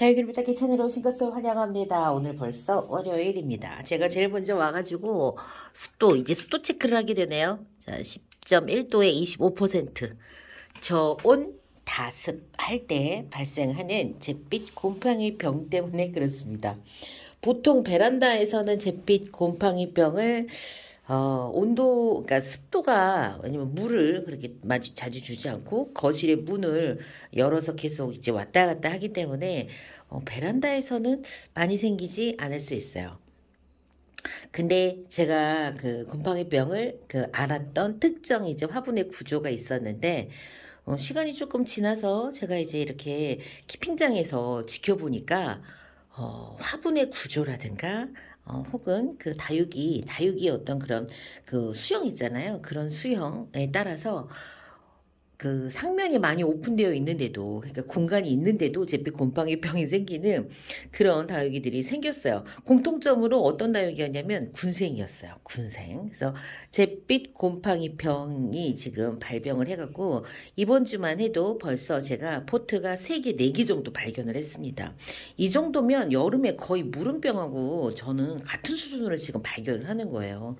다육이 부탁기 채널에 오신 것을 환영합니다. 오늘 벌써 월요일입니다. 제가 제일 먼저 와가지고 이제 습도 체크를 하게 되네요. 자, 10.1도에 25%. 저온 다습 할 때 발생하는 잿빛 곰팡이 병 때문에 그렇습니다. 보통 베란다에서는 잿빛 곰팡이 병을 그러니까 습도가, 왜냐면 물을 그렇게 자주 주지 않고 거실에 문을 열어서 계속 이제 왔다 갔다 하기 때문에 베란다에서는 많이 생기지 않을 수 있어요. 근데 제가 그 곰팡이병을 알았던 특정 이제 화분의 구조가 있었는데, 시간이 조금 지나서 제가 이제 이렇게 키핑장에서 지켜보니까 화분의 구조라든가 혹은 그 다육이 어떤 그런 그 수형 있잖아요. 그런 수형에 따라서 그 상면이 많이 오픈되어 있는데도, 그러니까 공간이 있는데도 잿빛 곰팡이병이 생기는 그런 다육이들이 생겼어요. 공통점으로 어떤 다육이였냐면 군생이었어요. 군생. 그래서 잿빛 곰팡이병이 지금 발병을 해갖고 이번 주만 해도 벌써 제가 포트가 3개, 4개 정도 발견을 했습니다. 이 정도면 여름에 거의 무름병하고 저는 같은 수준으로 지금 발견을 하는 거예요.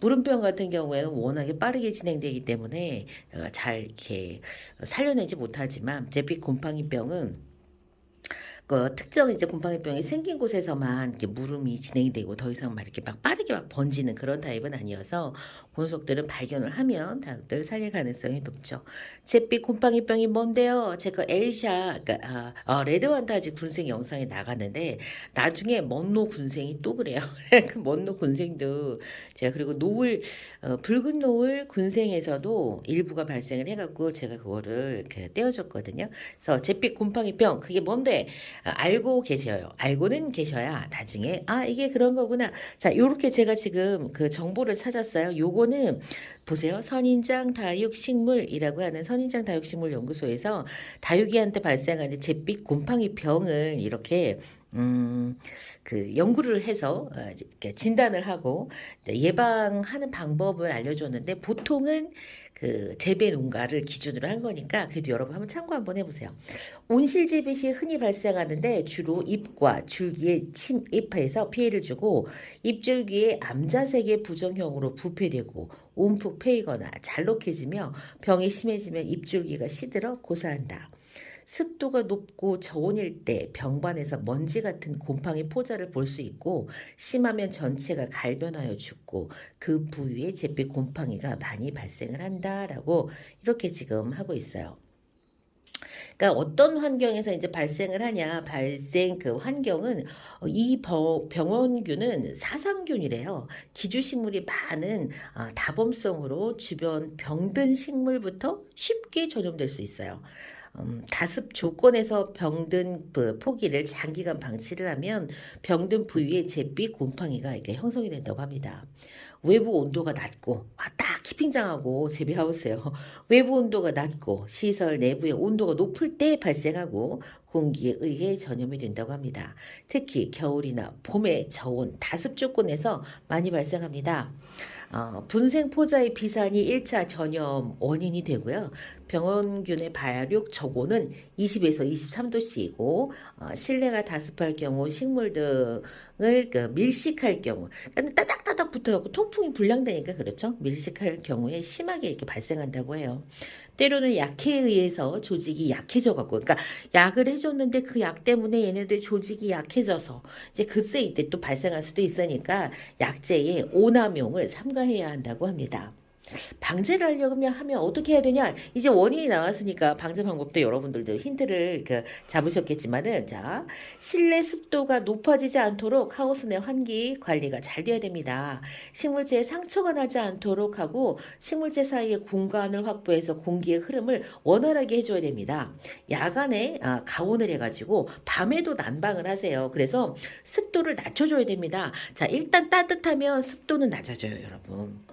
무름병 같은 경우에는 워낙에 빠르게 진행되기 때문에 잘 이렇게 살려내지 못하지만 잿빛 곰팡이병은 그 특정 이제 곰팡이병이 생긴 곳에서만 이렇게 물음이 진행이 되고 더 이상 막 이렇게 막 빠르게 막 번지는 그런 타입은 아니어서 그 녀석들은 발견을 하면 다육들 살릴 가능성이 높죠. 잿빛 곰팡이병이 뭔데요? 제가 엘샤, 그러니까 레드 완타지 군생 영상에 나갔는데 나중에 먼노 군생이 또 그래요. 그 먼노 군생도 제가 그리고 붉은 노을 군생에서도 일부가 발생을 해갖고 제가 그거를 이렇게 떼어줬거든요. 그래서 잿빛 곰팡이병 그게 뭔데? 알고 계셔요. 알고는 계셔야 나중에 이게 그런 거구나. 자, 요렇게 제가 지금 그 정보를 찾았어요. 요거는 보세요. 선인장 다육식물이라고 하는 선인장 다육식물 연구소에서 다육이한테 발생하는 잿빛 곰팡이 병을 이렇게 그 연구를 해서 이렇게 진단을 하고 예방하는 방법을 알려줬는데, 보통은 그 재배 농가를 기준으로 한 거니까 그래도 여러분 한번 참고 한번 해보세요. 온실재배시 흔히 발생하는데 주로 잎과 줄기에 침입해서 피해를 주고 잎줄기에 암자색의 부정형으로 부패되고 움푹 패이거나 잘록해지며 병이 심해지면 잎줄기가 시들어 고사한다. 습도가 높고 저온일 때 병반에서 먼지 같은 곰팡이 포자를 볼 수 있고, 심하면 전체가 갈변하여 죽고 그 부위에 잿빛 곰팡이가 많이 발생을 한다라고 이렇게 지금 하고 있어요. 그러니까 어떤 환경에서 이제 발생을 하냐, 발생 그 환경은 이 병원균은 사상균이래요. 기주식물이 많은 다범성으로 주변 병든 식물부터 쉽게 전염될 수 있어요. 다습 조건에서 병든 포기를 장기간 방치를 하면 병든 부위에 잿빛 곰팡이가 이렇게 형성이 된다고 합니다. 외부 온도가 낮고, 딱 키핑장하고 재배하우스요. 외부 온도가 낮고 시설 내부의 온도가 높을 때 발생하고 공기에 의해 전염이 된다고 합니다. 특히 겨울이나 봄의 저온, 다습 조건에서 많이 발생합니다. 분생 포자의 비산이 1차 전염 원인이 되고요. 병원균의 발육 저고는 20에서 23도씨이고 실내가 다습할 경우 식물 등을 밀식할 경우, 그러니까 따닥따닥 붙어갖고 통풍이 불량되니까 그렇죠. 밀식할 경우에 심하게 이렇게 발생한다고 해요. 때로는 약에 의해서 조직이 약해져갖고, 그러니까 약을 해줬는데 그 약 때문에 얘네들 조직이 약해져서 이제 글쎄 이때 또 발생할 수도 있으니까 약제의 오남용을 삼가해야 한다고 합니다. 방제를 하려면 하면 어떻게 해야 되냐? 이제 원인이 나왔으니까 방제 방법도 여러분들도 힌트를 잡으셨겠지만은, 자, 실내 습도가 높아지지 않도록 하우스 내 환기 관리가 잘 돼야 됩니다. 식물체에 상처가 나지 않도록 하고 식물체 사이에 공간을 확보해서 공기의 흐름을 원활하게 해줘야 됩니다. 야간에 가온을 해가지고 밤에도 난방을 하세요. 그래서 습도를 낮춰줘야 됩니다. 자, 일단 따뜻하면 습도는 낮아져요, 여러분.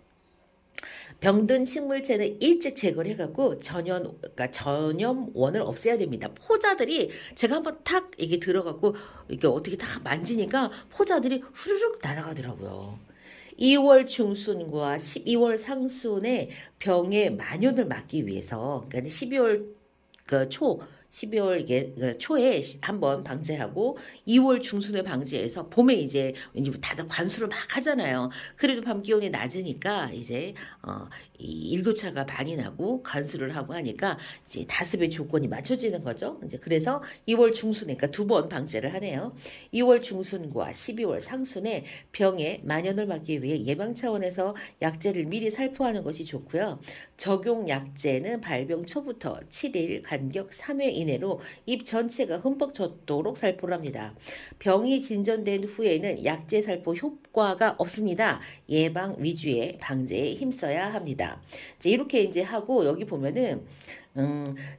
병든 식물체는 일찍 제거를 해갖고 그러니까 전염원을 없애야 됩니다. 포자들이 제가 한번 탁 이게 들어갖고 이게 어떻게 딱 만지니까 포자들이 후루룩 날아가더라고요. 2월 중순과 12월 상순에 병의 만연을 막기 위해서, 그러니까 12월 초 12월 초에 한번 방제하고 2월 중순에 방제해서 봄에 이제 다들 관수를 막 하잖아요. 그래도 밤 기온이 낮으니까 이제 이 일교차가 많이 나고 관수를 하고 하니까 이제 다습의 조건이 맞춰지는 거죠. 이제 그래서 2월 중순에 그러니까 두 번 방제를 하네요. 2월 중순과 12월 상순에 병의 만연을 막기 위해 예방 차원에서 약제를 미리 살포하는 것이 좋고요. 적용 약제는 발병 초부터 7일 간격 3회 이내로 입 전체가 흠뻑 젖도록 살포를 합니다. 병이 진전된 후에는 약제 살포 효과가 없습니다. 예방 위주의 방제에 힘써야 합니다. 이렇게 이제 하고 여기 보면은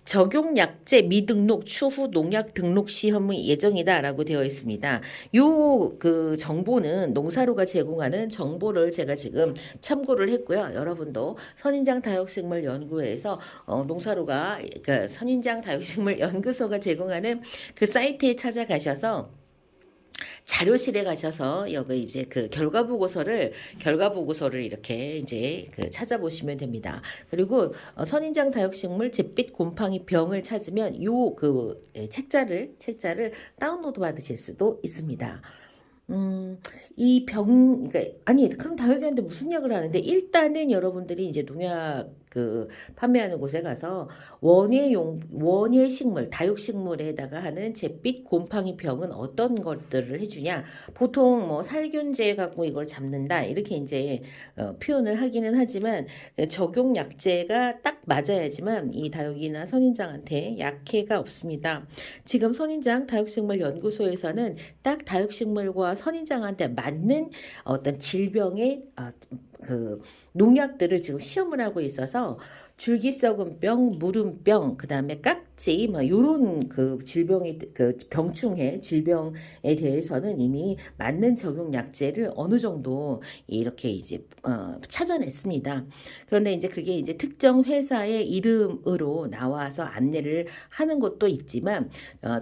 적용 약제 미등록 추후 농약 등록 시험의 예정이다라고 되어 있습니다. 요 그 정보는 농사로가 제공하는 정보를 제가 지금 참고를 했고요. 여러분도 선인장 다육식물 연구회에서 농사로가 그러니까 선인장 다육식물 연구소가 제공하는 그 사이트에 찾아가셔서 자료실에 가셔서 여기 이제 그 결과 보고서를 이렇게 이제 그 찾아보시면 됩니다. 그리고 선인장 다육식물 잿빛 곰팡이 병을 찾으면 요 그 책자를 다운로드 받으실 수도 있습니다. 그러니까, 아니, 그럼 다육이한테 무슨 약을 하는데, 일단은 여러분들이 이제 농약 판매하는 곳에 가서 원예 식물, 다육식물에다가 하는 잿빛 곰팡이 병은 어떤 것들을 해주냐. 보통 뭐 살균제 갖고 이걸 잡는다. 이렇게 이제 표현을 하기는 하지만, 적용 약제가 딱 맞아야지만 이 다육이나 선인장한테 약해가 없습니다. 지금 선인장 다육식물 연구소에서는 딱 다육식물과 선인장한테 맞는 어떤 질병의 그 농약들을 지금 시험을 하고 있어서 줄기썩은병, 무름병, 그 다음에 깍지, 뭐 요런 그 질병의 그 병충해 질병에 대해서는 이미 맞는 적용 약제를 어느 정도 이렇게 이제 찾아냈습니다. 그런데 이제 그게 이제 특정 회사의 이름으로 나와서 안내를 하는 것도 있지만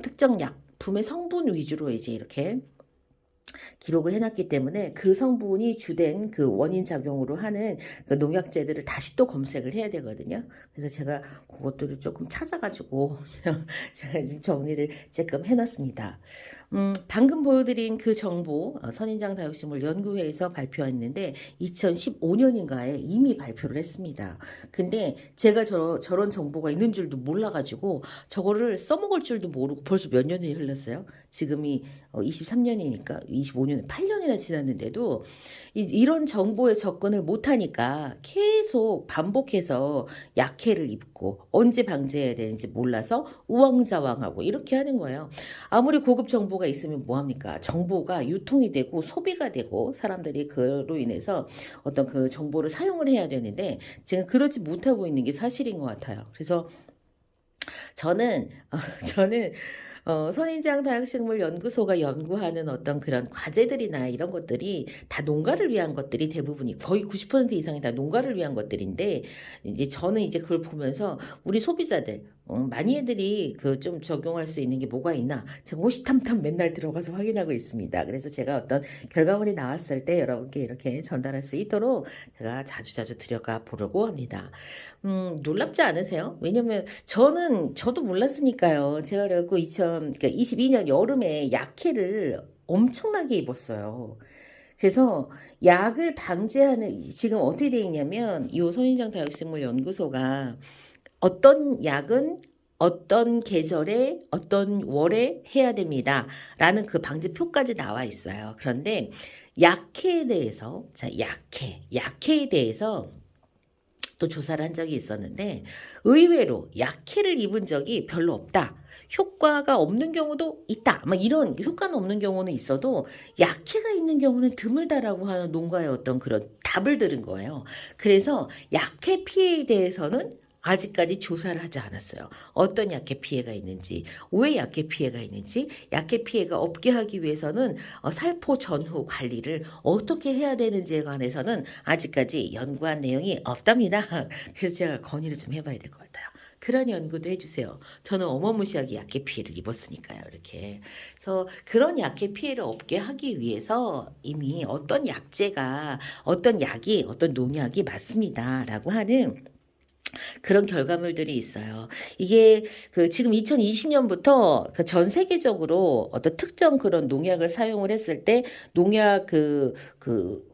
특정 약품의 성분 위주로 이제 이렇게 기록을 해놨기 때문에 그 성분이 주된 그 원인 작용으로 하는 그 농약제들을 다시 또 검색을 해야 되거든요. 그래서 제가 그것들을 조금 찾아가지고 제가 지금 정리를 조금 해놨습니다. 방금 보여드린 그 정보 선인장 다육식물 연구회에서 발표했는데 2015년인가에 이미 발표를 했습니다. 근데 제가 저런 정보가 있는 줄도 몰라가지고 저거를 써먹을 줄도 모르고 벌써 몇 년이 흘렀어요. 지금이 23년이니까 25년, 8년이나 지났는데도 이런 정보에 접근을 못하니까 계속 반복해서 약해를 입고 언제 방제해야 되는지 몰라서 우왕좌왕하고 이렇게 하는 거예요. 아무리 고급 정보가 있으면 뭐합니까? 정보가 유통이 되고 소비가 되고 사람들이 그로 인해서 어떤 그 정보를 사용을 해야 되는데 지금 그러지 못하고 있는 게 사실인 것 같아요. 그래서 저는 선인장 다육식물 연구소가 연구하는 어떤 그런 과제들이나 이런 것들이 다 농가를 위한 것들이 대부분이 거의 90% 이상이 다 농가를 위한 것들인데 이제 저는 이제 그걸 보면서 우리 소비자들 많이 애들이 그 좀 적용할 수 있는 게 뭐가 있나 제가 호시탐탐 맨날 들어가서 확인하고 있습니다. 그래서 제가 어떤 결과물이 나왔을 때 여러분께 이렇게 전달할 수 있도록 제가 자주자주 들여가 보려고 합니다. 놀랍지 않으세요? 왜냐면 저도 몰랐으니까요. 제가 그래갖고 2022년 여름에 약해를 엄청나게 입었어요. 그래서 약을 방제하는 지금 어떻게 되어 있냐면 이 선인장 다육식물 연구소가 어떤 약은 어떤 계절에 어떤 월에 해야 됩니다. 라는 그 방제표까지 나와 있어요. 그런데 약해에 대해서 약해에 대해서 또 조사를 한 적이 있었는데 의외로 약해를 입은 적이 별로 없다. 효과가 없는 경우도 있다. 막 이런 효과는 없는 경우는 있어도 약해가 있는 경우는 드물다라고 하는 농가의 어떤 그런 답을 들은 거예요. 그래서 약해 피해에 대해서는 아직까지 조사를 하지 않았어요. 어떤 약해 피해가 있는지, 왜 약해 피해가 있는지, 약해 피해가 없게 하기 위해서는 살포 전후 관리를 어떻게 해야 되는지에 관해서는 아직까지 연구한 내용이 없답니다. 그래서 제가 건의를 좀 해봐야 될 것 같아요. 그런 연구도 해주세요. 저는 어마무시하게 약해 피해를 입었으니까요. 이렇게. 그래서 그런 약해 피해를 없게 하기 위해서 이미 어떤 약제가, 어떤 약이, 어떤 농약이 맞습니다라고 하는 그런 결과물들이 있어요. 이게 그 지금 2020년부터 그 전 세계적으로 어떤 특정 그런 농약을 사용을 했을 때 농약 그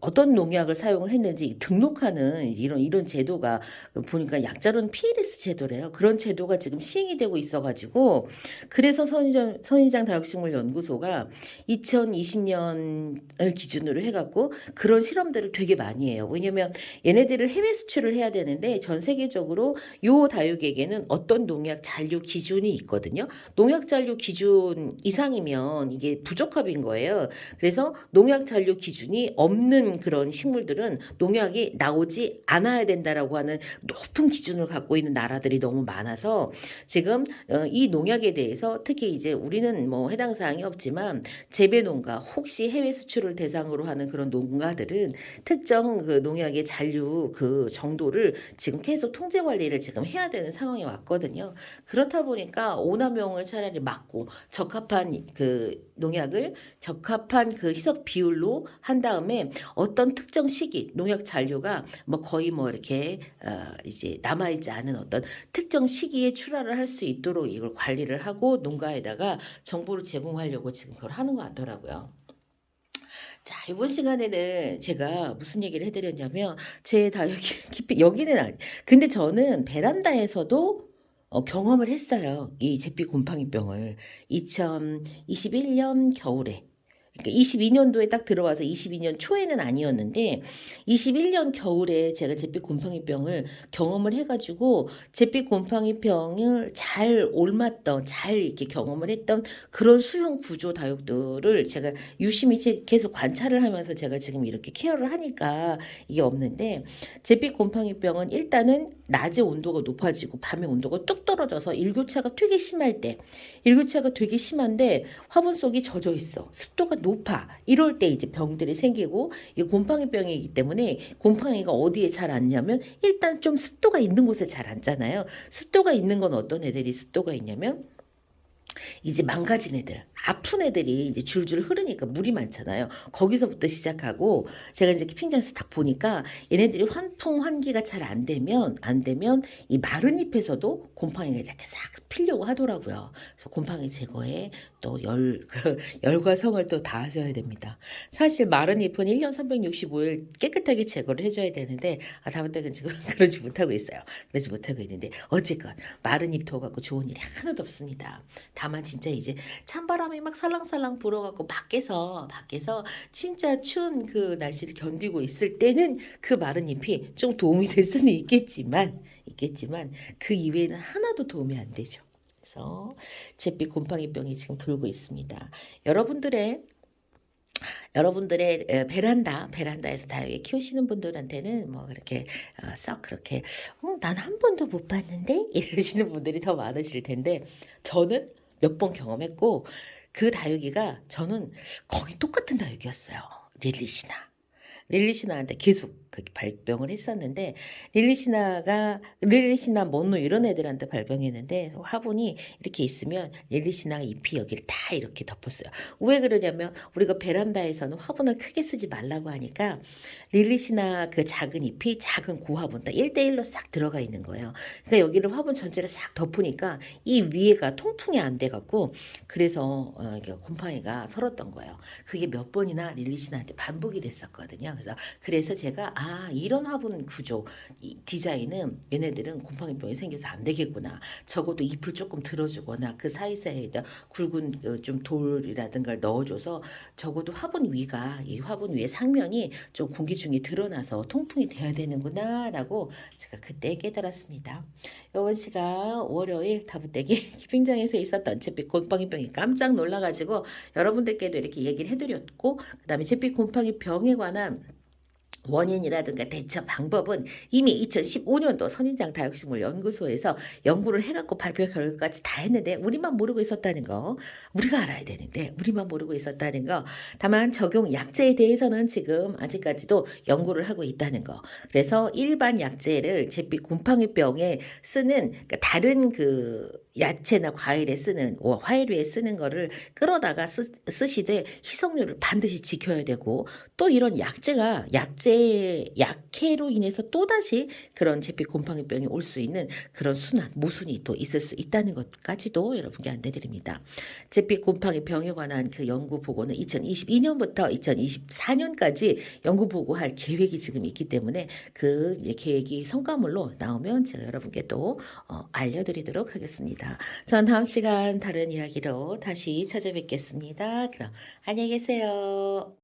어떤 농약을 사용을 했는지 등록하는 이런 제도가 보니까 약자로는 PLS 제도래요. 그런 제도가 지금 시행이 되고 있어가지고 그래서 선인장 다육식물 연구소가 2020년을 기준으로 해갖고 그런 실험들을 되게 많이 해요. 왜냐면 얘네들을 해외 수출을 해야 되는데 전 세계적으로 요 다육에게는 어떤 농약 잔류 기준이 있거든요. 농약 잔류 기준 이상이면 이게 부적합인 거예요. 그래서 농약 잔류 기준이 없는 그런 식물들은 농약이 나오지 않아야 된다라고 하는 높은 기준을 갖고 있는 나라들이 너무 많아서 지금 이 농약에 대해서 특히 이제 우리는 뭐 해당 사항이 없지만 재배 농가 혹시 해외 수출을 대상으로 하는 그런 농가들은 특정 그 농약의 잔류 그 정도를 지금 계속 통제 관리를 지금 해야 되는 상황이 왔거든요. 그렇다 보니까 오남용을 차라리 막고 적합한 그 농약을 적합한 그 희석 비율로 한 다음에 어떤 특정 시기 농약 잔류가 뭐 거의 뭐 이렇게 이제 남아있지 않은 어떤 특정 시기에 출하를 할 수 있도록 이걸 관리를 하고 농가에다가 정보를 제공하려고 지금 그걸 하는 것 같더라고요. 자, 이번 시간에는 제가 무슨 얘기를 해드렸냐면, 다 여기, 깊이, 여기는 아니, 근데 저는 베란다에서도 경험을 했어요. 이 제피 곰팡이병을. 2021년 겨울에. 그러니까 22년도에 딱 들어와서 22년 초에는 아니었는데 21년 겨울에 제가 잿빛 곰팡이병을 경험을 해가지고 잿빛 곰팡이병을 잘 옮았던 잘 이렇게 경험을 했던 그런 수용 구조 다육들을 제가 유심히 계속 관찰을 하면서 제가 지금 이렇게 케어를 하니까 이게 없는데 잿빛 곰팡이병은 일단은 낮에 온도가 높아지고 밤에 온도가 뚝 떨어져서 일교차가 되게 심할 때 일교차가 되게 심한데 화분 속이 젖어 있어. 습도가 높아. 이럴 때 이제 병들이 생기고 이게 곰팡이병이기 때문에 곰팡이가 어디에 잘 앉냐면 일단 좀 습도가 있는 곳에 잘 앉잖아요. 습도가 있는 건 어떤 애들이 습도가 있냐면 이제 망가진 애들, 아픈 애들이 이제 줄줄 흐르니까 물이 많잖아요. 거기서부터 시작하고 제가 이제 캠핑장에서 딱 보니까 얘네들이 환풍 환기가 잘 안 되면 이 마른 잎에서도 곰팡이가 이렇게 싹 피려고 하더라고요. 그래서 곰팡이 제거에 또 열과 성을 또 다하셔야 됩니다. 사실 마른 잎은 1년 365일 깨끗하게 제거를 해줘야 되는데 다음때는 지금 그러지 못하고 있어요. 그러지 못하고 있는데 어쨌건 마른 잎 도와갖고 좋은 일이 하나도 없습니다. 다만 진짜 이제 찬바람이 막 살랑살랑 불어갖고 밖에서 진짜 추운 그 날씨를 견디고 있을 때는 그 마른 잎이 좀 도움이 될 수는 있겠지만 그 이외에는 하나도 도움이 안 되죠. 그래서 잿빛 곰팡이병이 지금 돌고 있습니다. 여러분들의 베란다에서 다육이 키우시는 분들한테는 뭐 그렇게 썩 그렇게 난 한 번도 못 봤는데 이러시는 분들이 더 많으실 텐데 저는 몇 번 경험했고 그 다육이가 저는 거의 똑같은 다육이었어요. 릴리시나한테 계속 발병을 했었는데 릴리시나 모노 이런 애들한테 발병했는데 화분이 이렇게 있으면 릴리시나 잎이 여기를 다 이렇게 덮었어요. 왜 그러냐면 우리가 베란다에서는 화분을 크게 쓰지 말라고 하니까 릴리시나 그 작은 잎이 작은 고화분 딱 1대1로 싹 들어가 있는 거예요. 그러니까 여기를 화분 전체를 싹 덮으니까 이 위에가 통풍이 안 돼갖고 그래서 곰팡이가 설었던 거예요. 그게 몇 번이나 릴리시나한테 반복이 됐었거든요. 그래서 제가 이런 화분 구조 디자인은 얘네들은 곰팡이병이 생겨서 안 되겠구나. 적어도 잎을 조금 들어주거나 그 사이사이에다 굵은 좀 돌이라든가 넣어줘서 적어도 이 화분 위에 상면이 좀 공기중이 드러나서 통풍이 돼야 되는구나 라고 제가 그때 깨달았습니다. 이번 시간 월요일 다부떼기 캠핑장에서 있었던 잿빛 곰팡이병이 깜짝 놀라가지고 여러분들께도 이렇게 얘기를 해드렸고 그 다음에 잿빛 곰팡이병에 관한 원인이라든가 대처 방법은 이미 2015년도 선인장 다육식물 연구소에서 연구를 해갖고 발표 결과까지 다 했는데 우리만 모르고 있었다는 거 우리가 알아야 되는데 우리만 모르고 있었다는 거 다만 적용 약제에 대해서는 지금 아직까지도 연구를 하고 있다는 거 그래서 일반 약제를 잿빛 곰팡이병에 쓰는 그러니까 다른 그 야채나 과일에 쓰는 화해류에 쓰는 거를 끌어다가 쓰시되 희석률을 반드시 지켜야 되고 또 이런 약해로 인해서 또다시 그런 계피 곰팡이병이 올 수 있는 그런 모순이 또 있을 수 있다는 것까지도 여러분께 안내드립니다. 계피 곰팡이병에 관한 그 연구 보고는 2022년부터 2024년까지 연구 보고할 계획이 지금 있기 때문에 그 이제 계획이 성과물로 나오면 제가 여러분께 또 알려드리도록 하겠습니다. 전 다음 시간 다른 이야기로 다시 찾아뵙겠습니다. 그럼 안녕히 계세요.